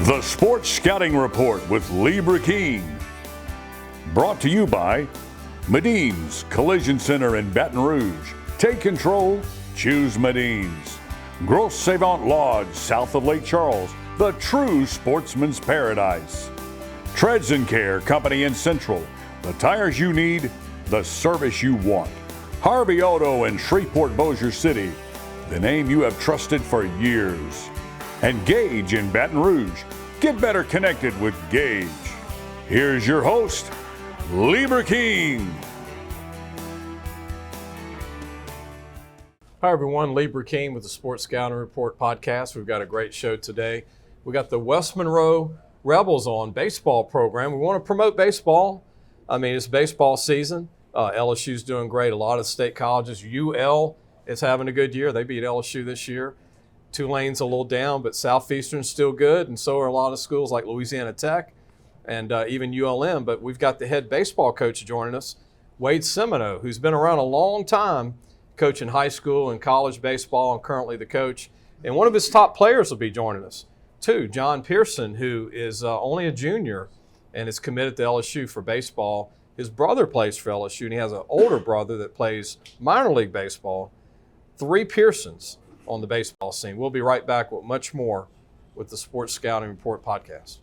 The Sports Scouting Report with Lee Burkeen. Brought to you by Medine's Collision Center in Baton Rouge. Take control, choose Medine's. Grosse Savant Lodge, south of Lake Charles, the true sportsman's paradise. Treads and Care Company in Central, the tires you need, the service you want. Harvey Auto in Shreveport, Bossier City, the name you have trusted for years. And Gage in Baton Rouge. Get better connected with Gage. Here's your host, Lee Burkeen. Hi everyone, Lee Burkeen with the Sports Scouting Report podcast. We've got a great show today. We got the West Monroe Rebels on baseball program. We want to promote baseball. I mean, it's baseball season. LSU's doing great. A lot of state colleges. UL is having a good year. They beat LSU this year. Tulane's a little down, but Southeastern's still good, and so are a lot of schools like Louisiana Tech and even ULM. But we've got the head baseball coach joining us, Wade Simoneaux, who's been around a long time coaching high school and college baseball and currently the coach. And one of his top players will be joining us, too, John Pearson, who is only a junior and is committed to LSU for baseball. His brother plays for LSU, and he has an older brother that plays minor league baseball. 3 Pearsons on the baseball scene. We'll be right back with much more with the Sports Scouting Report podcast.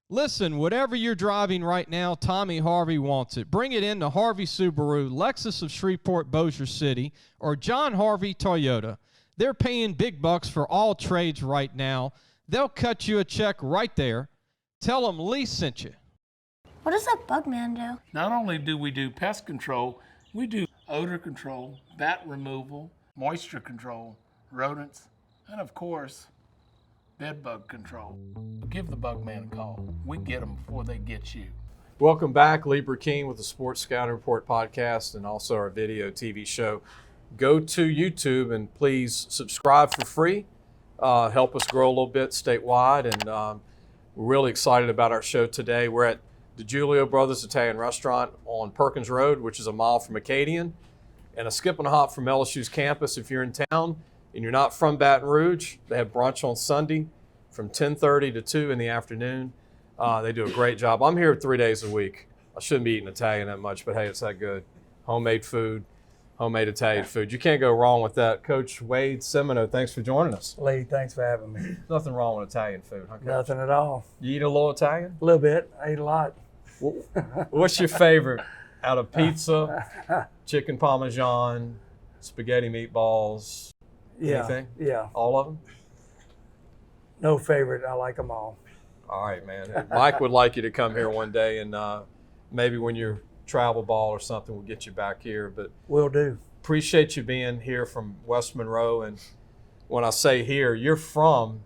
Listen, whatever you're driving right now, Tommy Harvey wants it. Bring it in to Harvey Subaru, Lexus of Shreveport, Bossier City, or John Harvey Toyota. They're paying big bucks for all trades right now. They'll cut you a check right there. Tell them Lee sent you. What does that bug man do? Not only do we do pest control, we do odor control, bat removal, moisture control, rodents, and of course, bed bug control. Give the bug man a call. We get them before they get you. Welcome back, Lee Burkeen with the Sports Scouting Report podcast and also our video TV show. Go to YouTube and please subscribe for free. Help us grow a little bit statewide, and we're really excited about our show today. We're at the Giulio Brothers Italian Restaurant on Perkins Road, which is a mile from Acadian, and a skip and a hop from LSU's campus. If you're in town and you're not from Baton Rouge, they have brunch on Sunday from 10:30 to 2 in the afternoon. They do a great job. I'm here 3 days a week. I shouldn't be eating Italian that much, but hey, it's that good. Homemade food, homemade Italian food. You can't go wrong with that. Coach Wade Simoneaux, thanks for joining us. Lee, thanks for having me. Nothing wrong with Italian food, huh, Coach? Nothing at all. You eat a little Italian? A little bit. I eat a lot. What's your favorite out of pizza, chicken parmesan, spaghetti meatballs? Yeah. Anything? Yeah. All of them? No favorite. I like them all. All right, man. Mike would like you to come here one day, and maybe when you're travel ball or something, we'll get you back here. But Will do. Appreciate you being here from West Monroe. And when I say here, you're from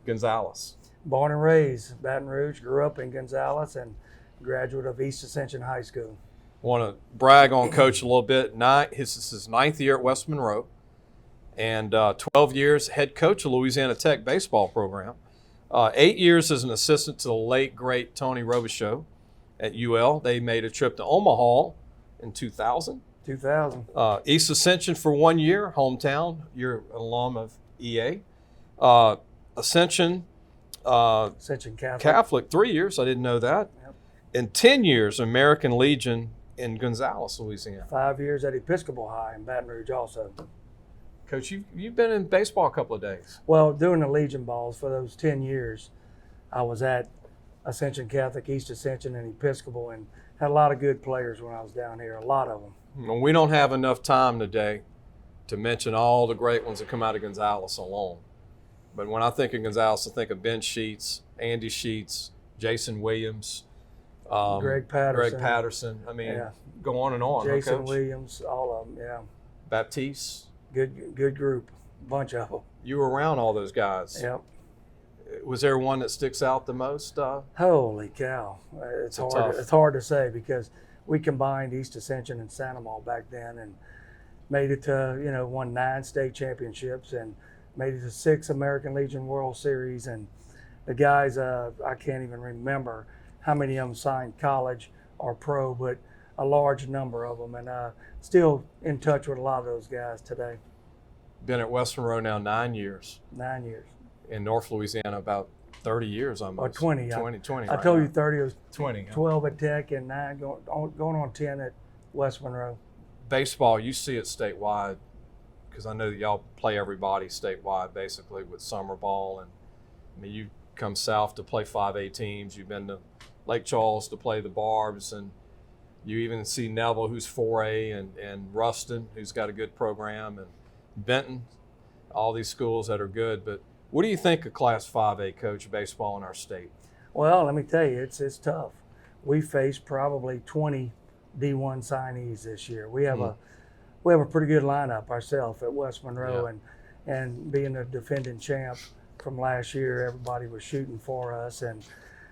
Gonzales. Born and raised Baton Rouge. Grew up in Gonzales and graduate of East Ascension High School. Want to brag on Coach a little bit. This is his 9th year at West Monroe, and 12 years head coach of Louisiana Tech baseball program. 8 years as an assistant to the late, great Tony Robichaux at UL. They made a trip to Omaha in 2000. 2000. East Ascension for 1 year, hometown. You're an alum of EA. Ascension Ascension Catholic 3 years. I didn't know that. Yep. And 10 years American Legion in Gonzales, Louisiana. 5 years at Episcopal High in Baton Rouge also. Coach, you've been in baseball a couple of days. Well, doing the Legion balls for those 10 years, I was at Ascension Catholic, East Ascension, and Episcopal, and had a lot of good players when I was down here, a lot of them. Well, we don't have enough time today to mention all the great ones that come out of Gonzales alone. But when I think of Gonzales, I think of Ben Sheets, Andy Sheets, Jason Williams, Greg Patterson. I mean, Yeah. go on and on. Jason huh, Coach? Williams, all of them, yeah. Baptiste. Good group, bunch of them. You were around all those guys. Yep. Was there one that sticks out the most? Holy cow! It's Tough. hard. It's hard to say because we combined East Ascension and Simoneaux back then, and made it to won 9 state championships and made it to 6 American Legion World Series. And the guys, I can't even remember how many of them signed college or pro, but a large number of them, and still in touch with a lot of those guys today. Been at West Monroe now 9 years. 9 years. In North Louisiana, about 30 years almost. Or 20. 20. I right told now. you 30. It was 20. 12 at Tech and 9 going on 10 at West Monroe. Baseball, you see it statewide, because I know that y'all play everybody statewide basically with summer ball. And I mean, you come south to play 5A teams. You've been to Lake Charles to play the Barbs, and you even see Neville, who's 4A, and Ruston, who's got a good program, and Benton, all these schools that are good. But what do you think of Class 5A coach baseball in our state? Well, let me tell you, it's tough. We faced probably 20 D1 signees this year. We have a pretty good lineup ourselves at West Monroe, and being a defending champ from last year, everybody was shooting for us, and it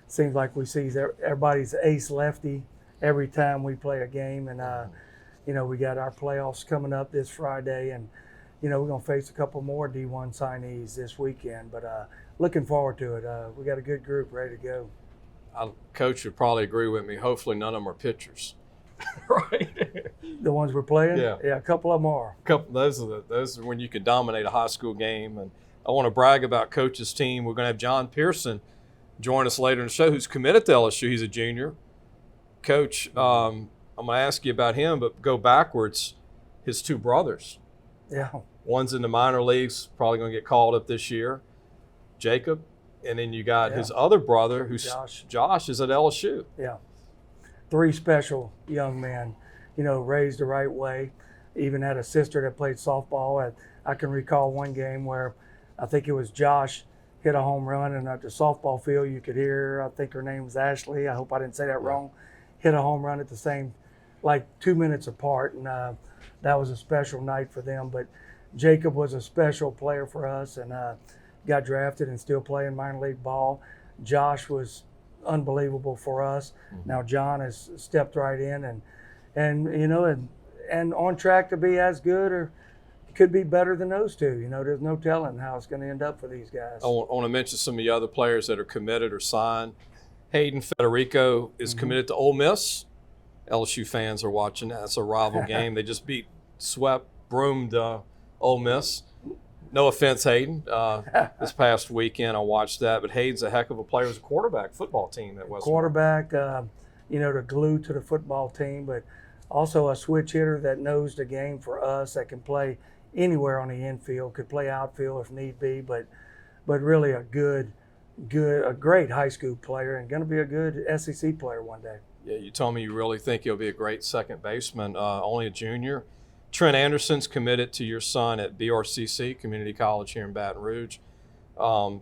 seems like we see everybody's ace lefty every time we play a game. And we got our playoffs coming up this Friday, and we're gonna face a couple more D1 signees this weekend. But looking forward to it. We got a good group ready to go. Coach would probably agree with me. Hopefully, none of them are pitchers. Right. The ones we're playing, yeah, a couple of them are. Those are when you can dominate a high school game. And I want to brag about Coach's team. We're going to have John Pearson join us later in the show, who's committed to LSU. He's a junior. Coach, I'm going to ask you about him, but go backwards. His two brothers. Yeah. One's in the minor leagues, probably going to get called up this year, Jacob. And then you got his other brother, who's Josh is at LSU. Yeah. 3 special young men, raised the right way. Even had a sister that played softball. I can recall one game where I think it was Josh hit a home run, and at the softball field you could hear, I think her name was Ashley, I hope I didn't say that wrong, hit a home run at the same, like 2 minutes apart, and that was a special night for them. But Jacob was a special player for us, and got drafted and still playing minor league ball. Josh was unbelievable for us. Now John has stepped right in and on track to be as good, or could be better than those two. There's no telling how it's going to end up for these guys. I want to mention some of the other players that are committed or signed. Hayden Federico is committed to Ole Miss. LSU fans are watching. That's a rival game. They just broomed Ole Miss. No offense, Hayden. This past weekend I watched that, but Hayden's a heck of a player. He's a quarterback football team at West. Quarterback, the glue to the football team, but also a switch hitter that knows the game for us, that can play anywhere on the infield, could play outfield if need be, but really a great high school player, and going to be a good SEC player one day. Yeah, you told me you really think he'll be a great second baseman, only a junior. Trent Anderson's committed to your son at BRCC, Community College here in Baton Rouge.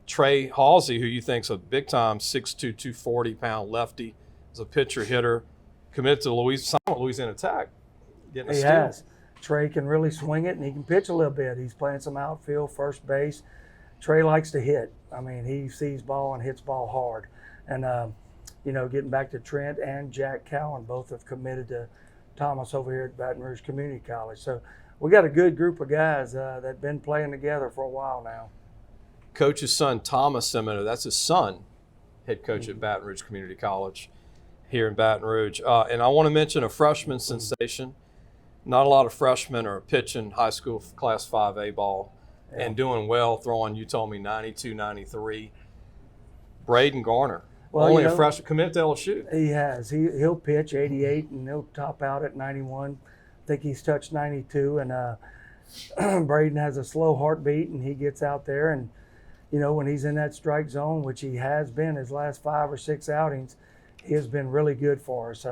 Trey Halsey, who you think's a big-time 6'2", 240-pound lefty, is a pitcher hitter, committed to Louisiana Tech. Getting a He steal. has. Trey can really swing it, and he can pitch a little bit. He's playing some outfield, first base. Trey likes to hit. I mean, he sees ball and hits ball hard. And, getting back to Trent and Jack Cowan, both have committed to Thomas over here at Baton Rouge Community College. So we got a good group of guys that have been playing together for a while now. Coach's son, Thomas Simoneaux, that's his son, head coach at Baton Rouge Community College here in Baton Rouge. And I want to mention a freshman sensation. Not a lot of freshmen are pitching high school Class 5A ball and doing well, throwing, you told me, 92, 93. Braden Garner. Well, only a freshman, committed to LSU. He has. He'll pitch 88 and he'll top out at 91. I think he's touched 92. And Braden has a slow heartbeat, and he gets out there, and when he's in that strike zone, which he has been his last 5 or 6 outings, he has been really good for us.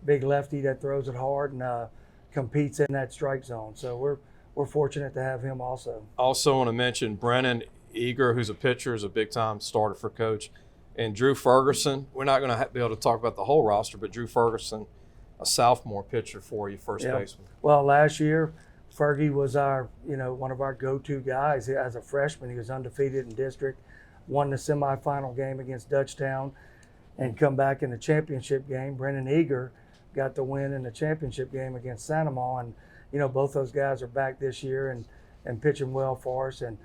Big lefty that throws it hard and competes in that strike zone. So we're fortunate to have him also. Also want to mention Brennan Eager, who's a pitcher, is a big-time starter for Coach. And Drew Ferguson, we're not going to be able to talk about the whole roster, but Drew Ferguson, a sophomore pitcher for you, first baseman. Well, last year, Fergie was our, one of our go-to guys. As a freshman, he was undefeated in district, won the semifinal game against Dutchtown, and come back in the championship game. Brennan Eager got the win in the championship game against Simoneaux, and both those guys are back this year and pitching well for us. And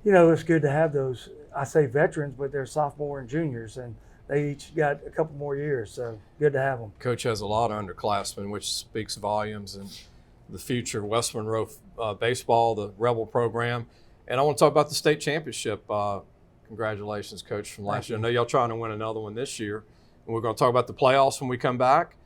it's good to have those, I say veterans, but they're sophomore and juniors, and they each got a couple more years, so good to have them. Coach has a lot of underclassmen, which speaks volumes, and the future of West Monroe baseball, the Rebel program. And I want to talk about the state championship. Congratulations, Coach, from last year. I know y'all trying to win another one this year. And we're going to talk about the playoffs when we come back.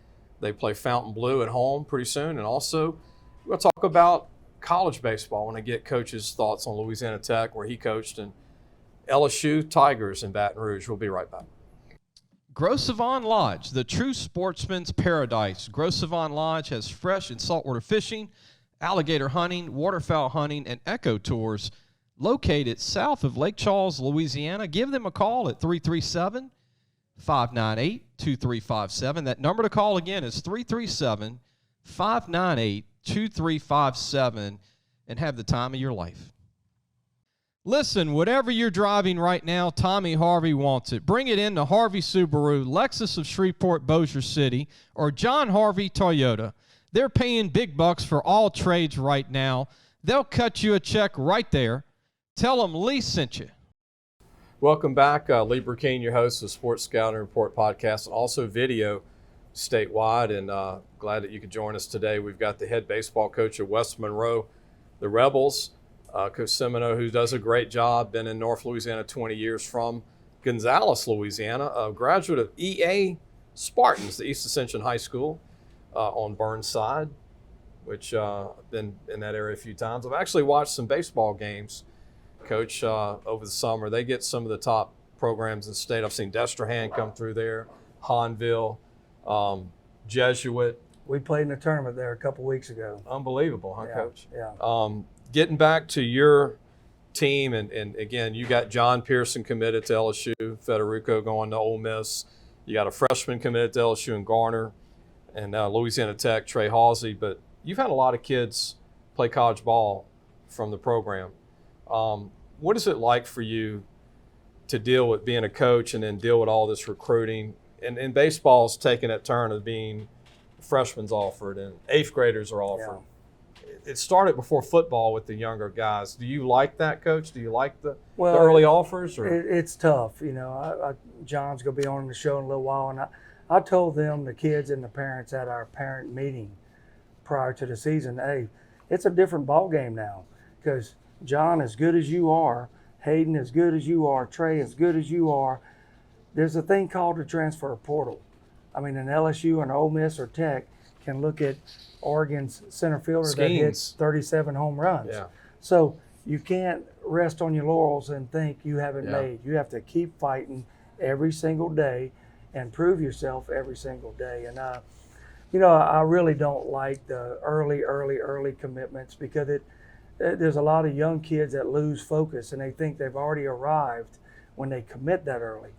They play Fountain Blue at home pretty soon. And also, we're going to talk about college baseball when I get Coach's thoughts on Louisiana Tech, where he coached, and LSU Tigers in Baton Rouge. We'll be right back. Gros Savon Lodge, the true sportsman's paradise. Gros Savon Lodge has fresh and saltwater fishing, alligator hunting, waterfowl hunting, and eco tours located south of Lake Charles, Louisiana. Give them a call at 337-598-2357. That number to call again is 337-598-2357, and have the time of your life. Listen, whatever you're driving right now, Tommy Harvey wants it. Bring it in to Harvey Subaru, Lexus of Shreveport, Bossier City, or John Harvey Toyota. They're paying big bucks for all trades right now. They'll cut you a check right there. Tell them Lee sent you. Welcome back. Lee Burkeen, your host of Sports Scouting Report podcast, and also video statewide. And glad that you could join us today. We've got the head baseball coach of West Monroe, the Rebels, Coach Simoneaux, who does a great job, been in North Louisiana 20 years, from Gonzales, Louisiana, a graduate of EA Spartans, the East Ascension High School on Burnside, which I've been in that area a few times. I've actually watched some baseball games, Coach, over the summer. They get some of the top programs in the state. I've seen Destrehan come through there, Hahnville, Jesuit. We played in a tournament there a couple weeks ago. Unbelievable, huh, Yeah, Coach? yeah. Getting back to your team, and again, you got John Pearson committed to LSU, Federico going to Ole Miss. You got a freshman committed to LSU in Garner, and Louisiana Tech, Trey Halsey. But you've had a lot of kids play college ball from the program. What is it like for you to deal with being a coach and then deal with all this recruiting? And baseball's taking that turn of being freshmen's offered and eighth graders are offered. Yeah. It started before football with the younger guys. Do you like that, Coach? Do you like the Well, early offers? Or? It's tough. You know, John's going to be on the show in a little while, and I told them, the kids and the parents, at our parent meeting prior to the season, hey, it's a different ball game now, because John, as good as you are, Hayden, as good as you are, Trey, as good as you are, there's a thing called the transfer portal. I mean, an LSU and Ole Miss or Tech can look at Oregon's center fielder that hits 37 home runs. Yeah. So you can't rest on your laurels and think you haven't made. You have to keep fighting every single day and prove yourself every single day. And, you know, I really don't like the early commitments, because there's a lot of young kids that lose focus and they think they've already arrived when they commit that early.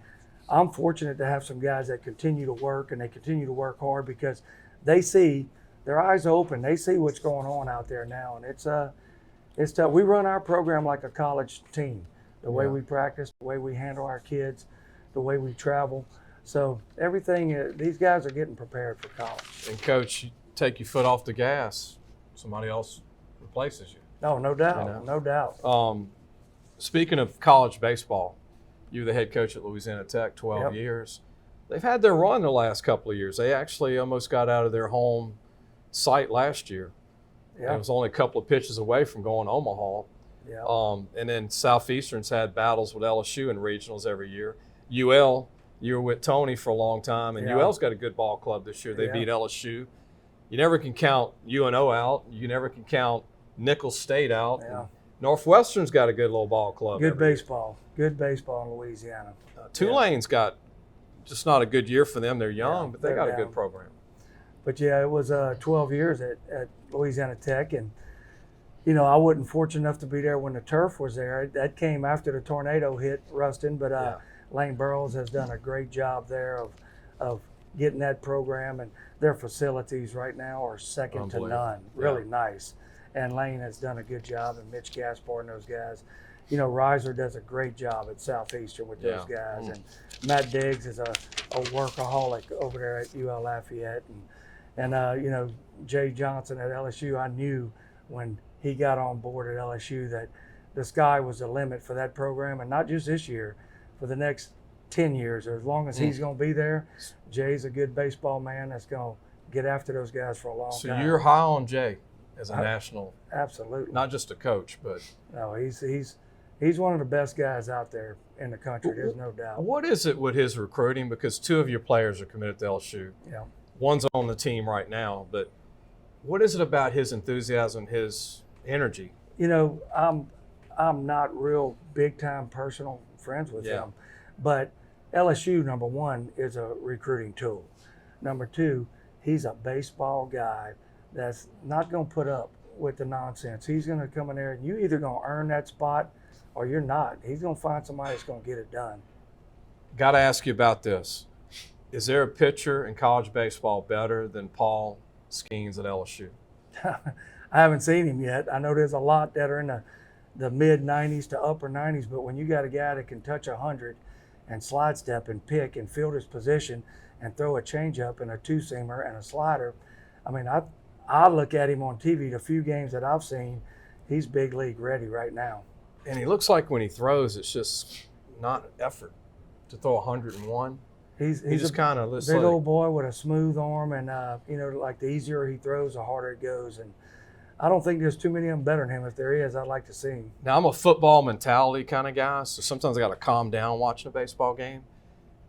I'm fortunate to have some guys that continue to work, and they continue to work hard, because they see, their eyes are open. They see what's going on out there now, and it's tough. We run our program like a college team. The way we practice, the way we handle our kids, the way we travel. So everything, these guys are getting prepared for college. And Coach, you take your foot off the gas, somebody else replaces you. No doubt, You know? no doubt. Speaking of college baseball, you were the head coach at Louisiana Tech 12 years. They've had their run the last couple of years. They actually almost got out of their home site last year. Yeah. It was only a couple of pitches away from going to Omaha. Yeah. And then Southeastern's had battles with LSU in regionals every year. UL, you were with Tony for a long time, and UL's got a good ball club this year. They beat LSU. You never can count UNO out. You never can count Nicholls State out. Yeah. Northwestern's got a good little ball club. Good baseball in Louisiana. Tulane's got just not a good year for them. They're young, but they they're got a down. good program. But yeah, it was 12 years at Louisiana Tech, and you know, I wasn't fortunate enough to be there when the turf was there. That came after the tornado hit Ruston, but Lane Burrows has done a great job there of getting that program, and their facilities right now are second to none. Really nice. And Lane has done a good job, and Mitch Gaspar and those guys. You know, Reiser does a great job at Southeastern with those guys. And Matt Diggs is a workaholic over there at UL Lafayette. And you know, Jay Johnson at LSU, I knew when he got on board at LSU that the sky was the limit for that program, and not just this year, for the next 10 years, or as long as he's going to be there. Jay's a good baseball man that's going to get after those guys for a long time. So you're high on Jay as a national, Absolutely. not just a coach, but No, he's He's one of the best guys out there in the country. There's no doubt. What is it with his recruiting? Because 2 of your players are committed to LSU. Yeah. One's on the team right now, but what is it about his enthusiasm, his energy? You know, I'm not real big time personal friends with him, but LSU, number one, is a recruiting tool. Number two, he's a baseball guy that's not going to put up with the nonsense. He's going to come in there and you either going to earn that spot or you're not. He's going to find somebody that's going to get it done. Got to ask you about this. Is there a pitcher in college baseball better than Paul Skeens at LSU? I haven't seen him yet. I know there's a lot that are in the mid 90s to upper 90s, but when you got a guy that can touch 100 and slide step and pick and field his position and throw a changeup and a two-seamer and a slider, I mean, I look at him on TV, the few games that I've seen, he's big league ready right now. And he looks like when he throws, it's just not effort to throw 101. He's just kind of big old boy with a smooth arm, and you know, like the easier he throws, the harder it goes. And I don't think there's too many of them better than him. If there is, I'd like to see him. Now, I'm a football mentality kind of guy, so sometimes I got to calm down watching a baseball game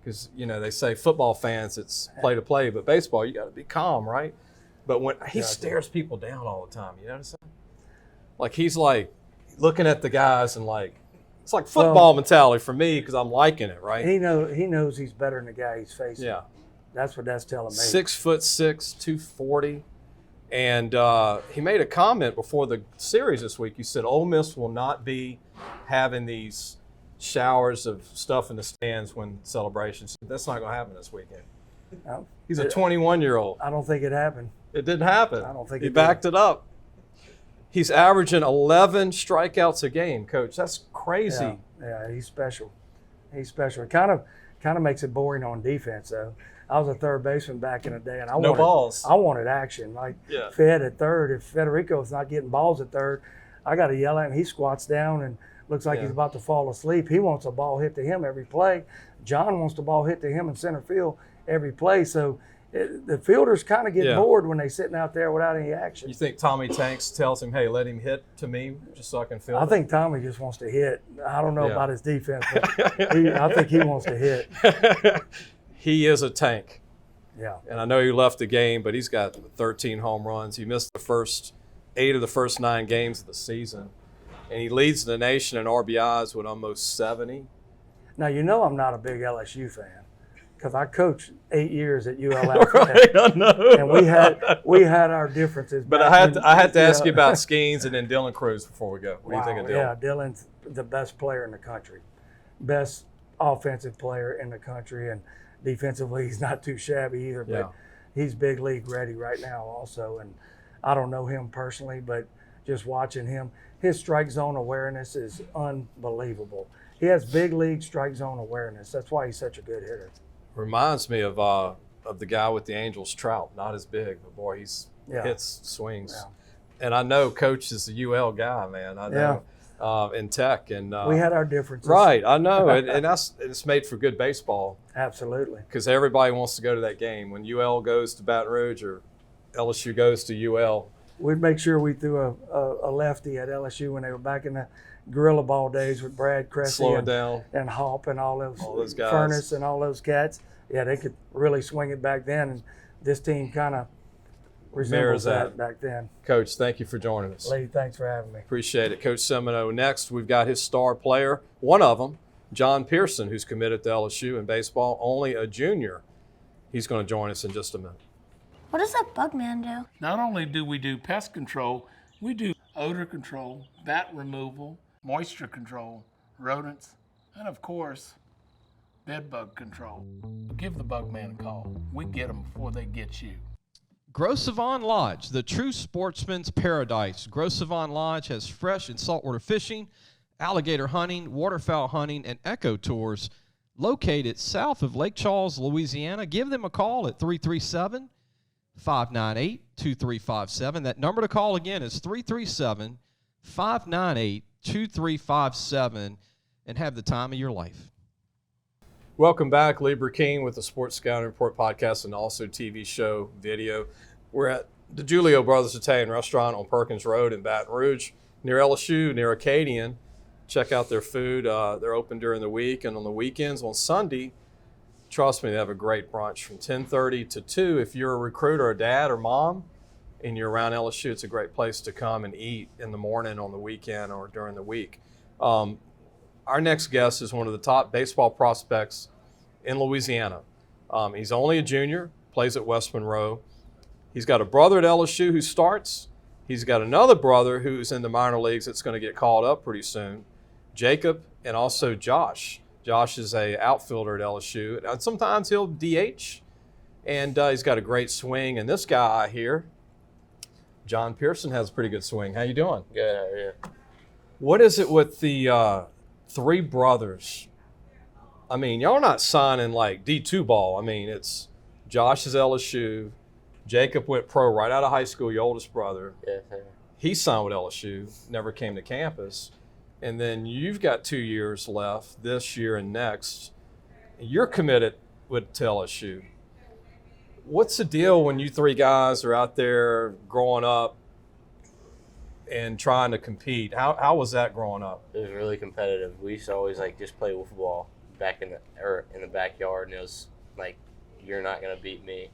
because, you know, they say football fans, it's play to play, but baseball, you got to be calm, right? But when he stares people down all the time, you notice that? Like he's like looking at the guys and like, it's like football mentality for me because I'm liking it, right? He knows he's better than the guy he's facing. Yeah. That's what that's telling me. 6'6", 240. And he made a comment before the series this week. He said, Ole Miss will not be having these showers of stuff in the stands when celebrations. That's not going to happen this weekend. No, He's a 21-year-old. I don't think it happened. It didn't happen. I don't think he it backed did. it up. He's averaging 11 strikeouts a game, Coach. That's crazy. Yeah, he's special. He's special. It kind of makes it boring on defense, though. I was a third baseman back in the day, and I wanted action. Like Fed at third. If Federico's not getting balls at third, I got to yell at him. He squats down and looks like he's about to fall asleep. He wants a ball hit to him every play. John wants the ball hit to him in center field every play. So the fielders kind of get bored when they're sitting out there without any action. You think Tommy Tanks tells him, hey, let him hit to me just so I can field I think Tommy just wants to hit. I don't know about his defense, but I think he wants to hit. He is a tank. Yeah. And I know he left the game, but he's got 13 home runs. He missed the first 8 of the first 9 games of the season. And he leads the nation in RBIs with almost 70. Now, you know I'm not a big LSU fan because I coached 8 years at ULF. Right, I know. And we had our differences. But I had to ask you about Skeens and then Dylan Cruz before we go. What do you think of Dylan? Yeah, Dylan's the best player in the country. Best offensive player in the country. And defensively, he's not too shabby either, but he's big league ready right now also. And I don't know him personally, but just watching him, his strike zone awareness is unbelievable. He has big league strike zone awareness. That's why he's such a good hitter. Reminds me of the guy with the Angels, Trout. Not as big, but boy, he's hits, swings. Yeah. And I know Coach is a UL guy, man. I know. In Tech, and we had our differences. Right, I know, and it's made for good baseball. Absolutely. Because everybody wants to go to that game. When UL goes to Baton Rouge or LSU goes to UL, we'd make sure we threw a lefty at LSU when they were back in the Gorilla Ball days with Brad Cressy and Hop and all those guys. Furnace and all those cats. Yeah, they could really swing it back then, and this team kind of resembles that back then. Coach, thank you for joining us. Lee, thanks for having me. Appreciate it. Coach Simoneaux. Next, we've got his star player, one of them, John Pearson, who's committed to LSU in baseball, only a junior. He's going to join us in just a minute. What does that bug man do? Not only do we do pest control, we do odor control, bat removal, moisture control, rodents, and of course, bed bug control. Give the bug man a call. We get them before they get you. Gros Savon Lodge, the true sportsman's paradise. Gros Savon Lodge has fresh and saltwater fishing, alligator hunting, waterfowl hunting, and eco tours located south of Lake Charles, Louisiana. Give them a call at 337-598-2357. That number to call again is 337-598-2357, and have the time of your life. Welcome back. Lee King with the Sports Scouting Report podcast and also TV show video. We're at the Julio Brothers Italian Restaurant on Perkins Road in Baton Rouge, near LSU, near Acadian. check out their food. They're open during the week and on the weekends. On Sunday, trust me, they have a great brunch from 10:30 to 2. If you're a recruiter or dad or mom and you're around LSU, it's a great place to come and eat in the morning, on the weekend, or during the week. Our next guest is one of the top baseball prospects in Louisiana. He's only a junior, plays at West Monroe. He's got a brother at LSU who starts. He's got another brother who's in the minor leagues that's going to get called up pretty soon, Jacob, and also Josh. Josh is a outfielder at LSU. And sometimes he'll DH, and he's got a great swing. And this guy here, John Pearson, has a pretty good swing. How you doing? Good, how are you? What is it with the three brothers? I mean, y'all are not signing like D2 ball. I mean, it's Josh is LSU. Jacob went pro right out of high school, your oldest brother. Yes, sir. He signed with LSU, never came to campus. And then you've got 2 years left, this year and next. You're committed to LSU. What's the deal when you three guys are out there growing up and trying to compete? How was that growing up? It was really competitive. We used to always just play wiffle ball back in the backyard, and it was like, you're not gonna beat me.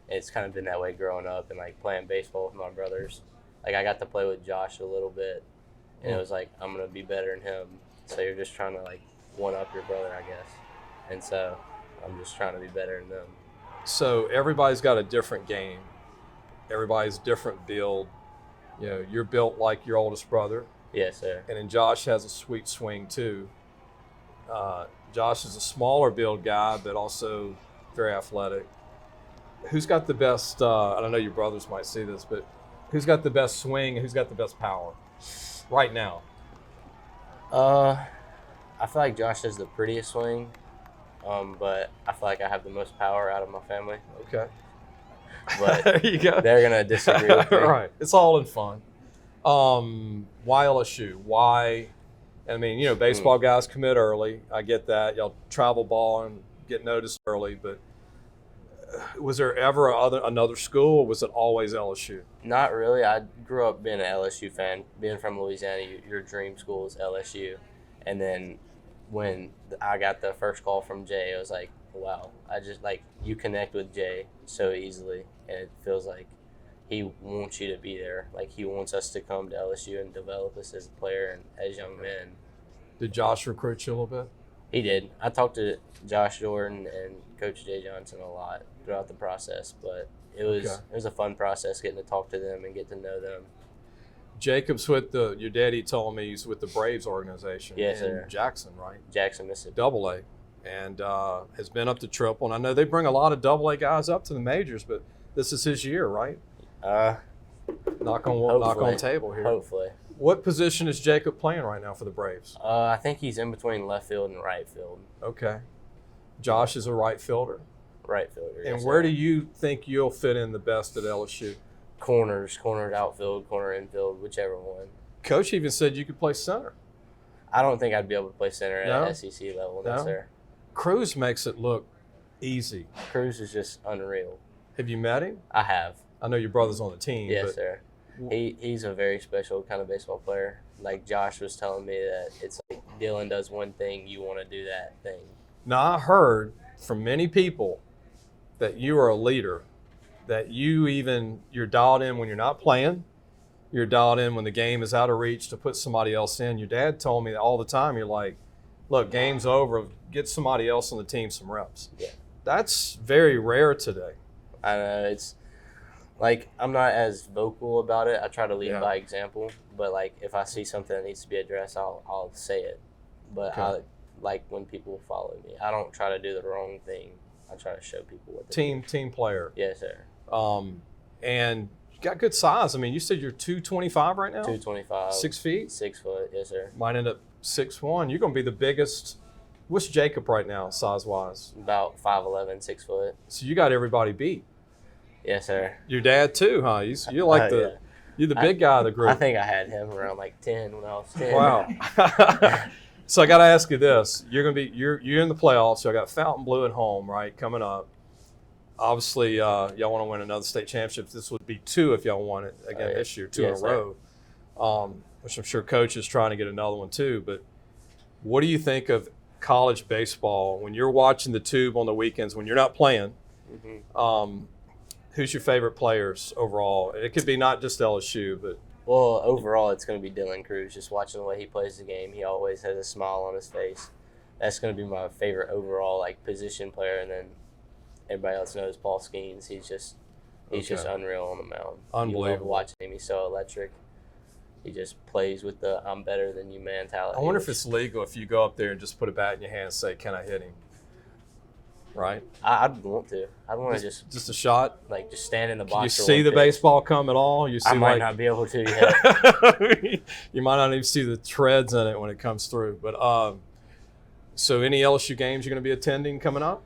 And it's kind of been that way growing up and playing baseball with my brothers. I got to play with Josh a little bit, and it was like, I'm gonna be better than him. So you're just trying to one up your brother, I guess. And so I'm just trying to be better than them. So everybody's got a different game. Everybody's different build. You know, you're built like your oldest brother. Yes, sir. And then Josh has a sweet swing too. Josh is a smaller build guy, but also very athletic. Who's got the best, I don't know your brothers might see this, but who's got the best swing and who's got the best power right now? I feel like Josh has the prettiest swing, but I feel like I have the most power out of my family. Okay. But there you go. they're going to disagree with me. Right. It's all in fun. Why LSU? Why? I mean, baseball guys commit early. I get that. Y'all travel ball and get noticed early, but was there ever another school, or was it always LSU? Not really. I grew up being an LSU fan. Being from Louisiana, your dream school is LSU. And then when I got the first call from Jay, it was like, wow. I just, you connect with Jay so easily, and it feels like he wants you to be there. He wants us to come to LSU and develop us as a player and as young men. Did Josh recruit you a little bit? He did. I talked to Josh Jordan and Coach Jay Johnson a lot throughout the process, but it was a fun process getting to talk to them and get to know them. Jacob's with your daddy told me he's with the Braves organization. Yes, in sir. Jackson, right? Jackson, Mississippi. Double-A, and has been up to triple. And I know they bring a lot of Double-A guys up to the majors, but this is his year, right? Knock on table here. Hopefully. What position is Jacob playing right now for the Braves? I think he's in between left field and right field. Okay. Josh is a right fielder. Right fielder. And yes, where sir. do you think you'll fit in the best at LSU? Corner outfield, corner infield, whichever one. Coach even said you could play center. I don't think I'd be able to play center No? at SEC level. No, sir. Cruz makes it look easy. Cruz is just unreal. Have you met him? I have. I know your brother's on the team. Yes, but sir. He's a very special kind of baseball player. Josh was telling me that it's like Dylan does one thing, you want to do that thing. Now, I heard from many people that you are a leader, that you're dialed in when you're not playing. You're dialed in when the game is out of reach to put somebody else in. Your dad told me that all the time. You're like, look, game's over. Get somebody else on the team some reps. Yeah. That's very rare today. I know. It's I'm not as vocal about it. I try to lead by example. But, if I see something that needs to be addressed, I'll say it. But I like when people follow me. I don't try to do the wrong thing. I try to show people what to do. Team player. Yes, sir. And you got good size. I mean, you said you're 225 right now? 225. 6 feet? 6 foot, yes, sir. Might end up 6'1". You're going to be the biggest. What's Jacob right now, size-wise? About 5'11", 6 foot. So you got everybody beat. Yes, sir. Your dad too, huh? You're like you're the big guy of the group. I think I had him around 10 when I was 10. Wow. So I got to ask you this: you're in the playoffs. So I got Fontainebleau at home, right, coming up. Obviously, y'all want to win another state championship. This would be 2 if y'all won it again this year, 2 in a row. Which I'm sure Coach is trying to get another one too. But What do you think of college baseball when you're watching the tube on the weekends when you're not playing? Who's your favorite players overall? It could be not just LSU, but Well, overall, it's going to be Dylan Cruz. Just watching the way he plays the game, he always has a smile on his face. That's going to be my favorite overall position player. And then everybody else knows Paul Skeens. He's just unreal on the mound. Unbelievable. You love watching him. He's so electric. He just plays with the "I'm better than you" mentality. I wonder if it's legal if you go up there and just put a bat in your hand and say, "Can I hit him?" Right? I'd want to. I'd want to just a shot. just stand in the box. Can you see the baseball come at all? You see, I might not be able to yet. You might not even see the treads in it when it comes through. But so any LSU games you're going to be attending coming up?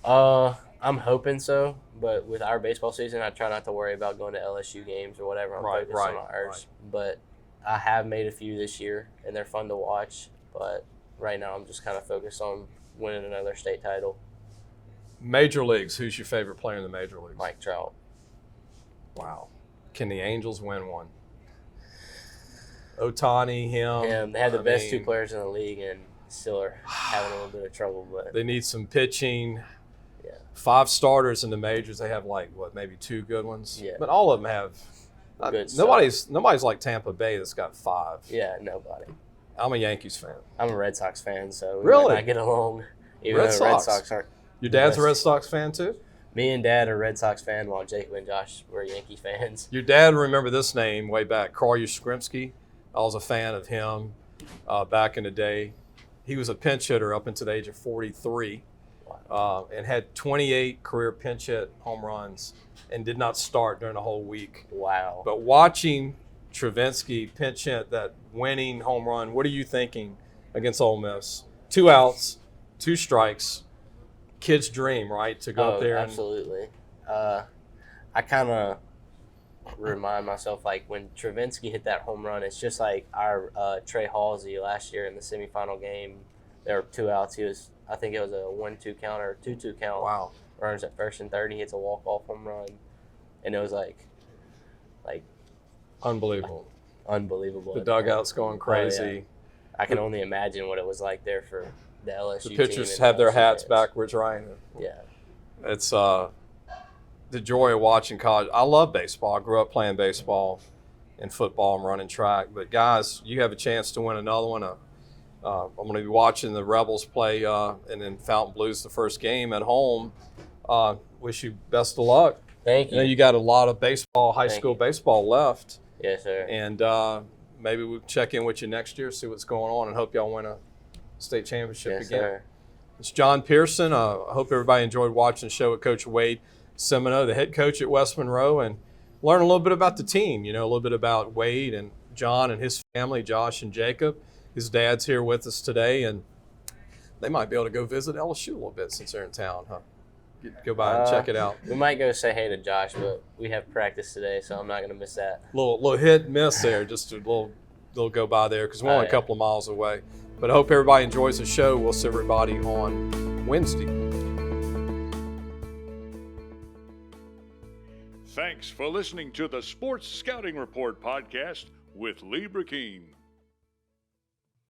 I'm hoping so. But with our baseball season, I try not to worry about going to LSU games or whatever. I'm focused on ours. Right. But I have made a few this year, and they're fun to watch. But right now, I'm just kind of focused on winning another state title. Major leagues, who's your favorite player in the major leagues? Mike Trout. Wow. Can the Angels win one? Ohtani, him. They have the best two players in the league and still are having a little bit of trouble. But they need some pitching. Yeah. 5 starters in the majors. They have maybe 2 good ones? Yeah. But all of them have good nobody's like Tampa Bay that's got 5. Yeah, nobody. I'm a Yankees fan. I'm a Red Sox fan, so we really might not get along. Even Red though Sox. Red Sox aren't. Your dad's a Red Sox fan too? Me and Dad are Red Sox fan, while Jacob and Josh were Yankee fans. Your dad, remember this name way back, Carl Yastrzemski. I was a fan of him back in the day. He was a pinch hitter up until the age of 43 and had 28 career pinch hit home runs and did not start during the whole week. Wow. But watching Travinsky pinch hit that winning home run, what are you thinking against Ole Miss? 2 outs, 2 strikes. Kid's dream, right? To go up there. Absolutely. I kind of remind myself when Travinsky hit that home run, it's just like our Trey Halsey last year in the semifinal game. There were 2 outs. I think it was a 1-2 count or 2-2 count. Wow. Runners at first and third. He hits a walk-off home run, and it was like unbelievable. Unbelievable. The dugout's going crazy. Oh, yeah. I can only imagine what it was like there for the LSU team. The pitchers have their hats backwards, right? Yeah. It's the joy of watching college. I love baseball. I grew up playing baseball and football and running track. But, guys, you have a chance to win another one. I'm going to be watching the Rebels play and then Fountain Blues the first game at home. Wish you best of luck. Thank you. You got a lot of high school baseball left. Yes, sir. And maybe we'll check in with you next year, see what's going on, and hope y'all win a state championship yes, again. Sir. It's John Pearson. I hope everybody enjoyed watching the show with Coach Wade Simoneaux, the head coach at West Monroe, and learn a little bit about the team, a little bit about Wade and John and his family, Josh and Jacob. His dad's here with us today, and they might be able to go visit LSU a little bit since they're in town, huh? Go by and check it out. We might go say hey to Josh, but we have practice today, so I'm not going to miss that. Little hit and miss there, just a little go by there because we're only a couple of miles away. But I hope everybody enjoys the show. We'll see everybody on Wednesday. Thanks for listening to the Sports Scouting Report podcast with Lee Burkeen.